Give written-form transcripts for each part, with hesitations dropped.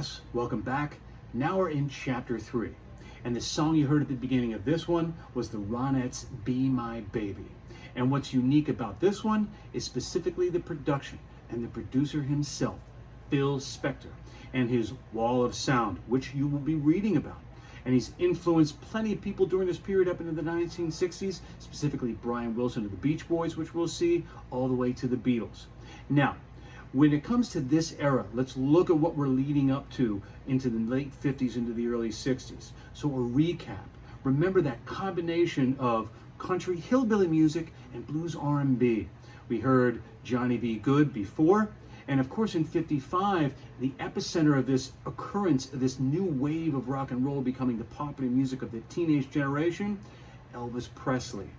class, welcome back. Now we're in chapter 3. And the song you heard at the beginning of this one was the Ronettes' Be My Baby. And what's unique about this one is specifically the production and the producer himself, Phil Spector, and his wall of sound, which you will be reading about. And he's influenced plenty of people during this period up into the 1960s, specifically Brian Wilson of the Beach Boys, which we'll see, all the way to the Beatles. Now, when it comes to this era, let's look at what we're leading up to into the late 50s into the early 60s. So a recap. Remember that combination of country hillbilly music and blues R&B. We heard Johnny B. Goode before, and of course in 55, the epicenter of this occurrence, of this new wave of rock and roll becoming the popular music of the teenage generation, Elvis Presley.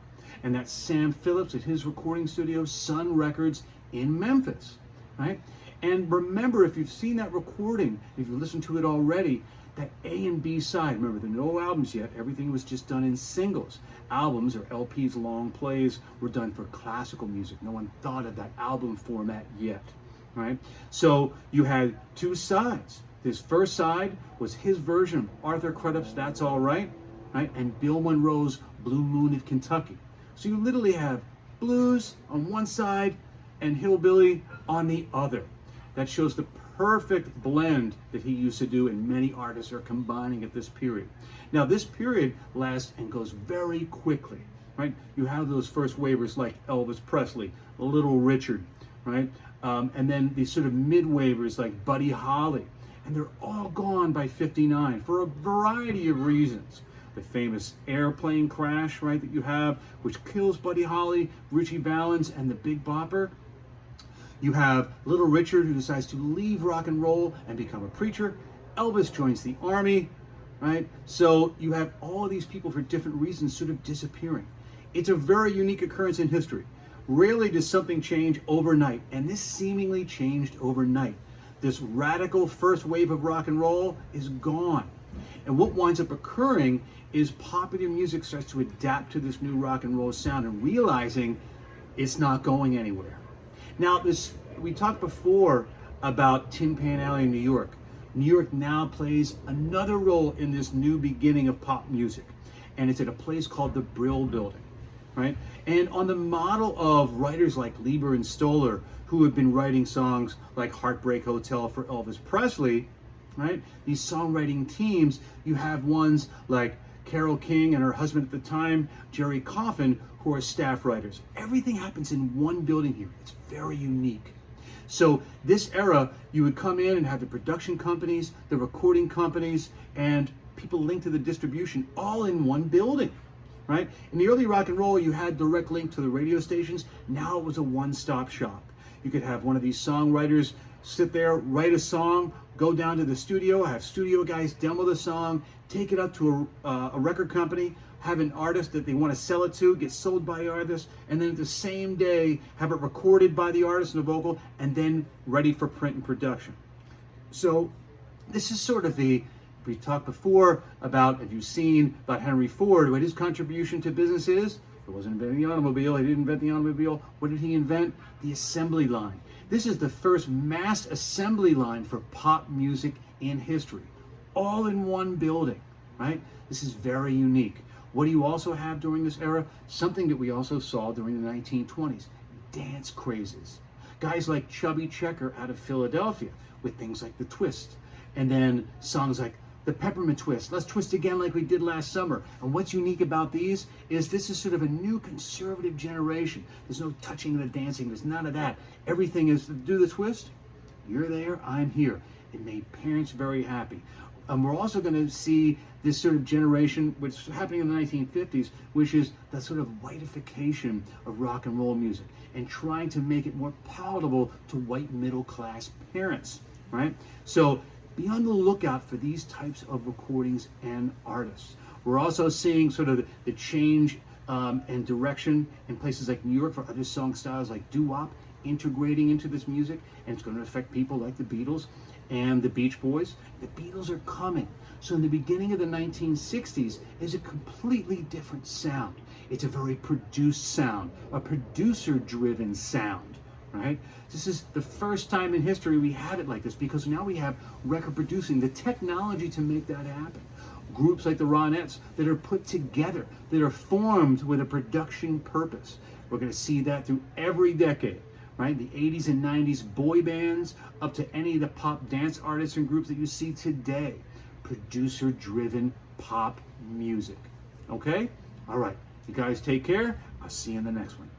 And that's Sam Phillips at his recording studio, Sun Records in Memphis. Right? And remember, if you've seen that recording, if you've listened to it already, that A and B side, remember, there were no albums yet, everything was just done in singles. Albums, or LPs, long plays, were done for classical music. No one thought of that album format yet, right? So you had two sides. This first side was his version of Arthur Crudup's That's All Right, right? And Bill Monroe's Blue Moon of Kentucky. So you literally have blues on one side and hillbilly on the other. That shows the perfect blend that he used to do, and many artists are combining at this period. Now, this period lasts and goes very quickly, right? You have those first wavers like Elvis Presley, Little Richard, right? And then these sort of mid-wavers like Buddy Holly, and they're all gone by 59 for a variety of reasons. The famous airplane crash, right, that you have, which kills Buddy Holly, Ritchie Valens, and the Big Bopper. You have Little Richard, who decides to leave rock and roll and become a preacher. Elvis joins the army, right? So you have all of these people for different reasons sort of disappearing. It's a very unique occurrence in history. Rarely does something change overnight, and this seemingly changed overnight. This radical first wave of rock and roll is gone. And what winds up occurring is popular music starts to adapt to this new rock and roll sound and realizing it's not going anywhere. Now, we talked before about Tin Pan Alley in New York. New York now plays another role in this new beginning of pop music, and it's at a place called the Brill Building, right? And on the model of writers like Leiber and Stoller, who have been writing songs like Heartbreak Hotel for Elvis Presley, right? These songwriting teams, you have ones like Carole King and her husband at the time, Jerry Coffin, who are staff writers. Everything happens in one building here. It's very unique. So this era, you would come in and have the production companies, the recording companies, and people linked to the distribution all in one building, right? In the early rock and roll, you had direct link to the radio stations. Now it was a one-stop shop. You could have one of these songwriters sit there, write a song, go down to the studio, have studio guys demo the song, take it up to a record company, have an artist that they want to sell it to, get sold by the artist, and then the same day have it recorded by the artist and the vocal, and then ready for print and production. So this is sort of we talked before about, have you seen about Henry Ford, what his contribution to business is? He wasn't inventing the automobile, he didn't invent the automobile. What did he invent? The assembly line. This is the first mass assembly line for pop music in history, all in one building, right? This is very unique. What do you also have during this era? Something that we also saw during the 1920s, dance crazes. Guys like Chubby Checker out of Philadelphia with things like The Twist, and then songs like The Peppermint Twist, Let's Twist Again Like We Did Last Summer. And what's unique about these is this is sort of a new conservative generation. There's no touching the dancing, there's none of that. Everything is, do the twist, you're there, I'm here. It made parents very happy. We're also going to see this sort of generation, which is happening in the 1950s, which is that sort of whiteification of rock and roll music and trying to make it more palatable to white middle class parents, right? So be on the lookout for these types of recordings and artists. We're also seeing sort of the change and direction in places like New York for other song styles like doo-wop integrating into this music, and it's going to affect people like the Beatles and the Beach Boys. The Beatles are coming. So in the beginning of the 1960s is a completely different sound. It's a very produced sound, a producer-driven sound, right? This is the first time in history we have it like this, because now we have record producing, the technology to make that happen. Groups like the Ronettes that are put together, that are formed with a production purpose. We're going to see that through every decade, right? The 80s and 90s boy bands up to any of the pop dance artists and groups that you see today. Producer-driven pop music. Okay? All right. You guys take care. I'll see you in the next one.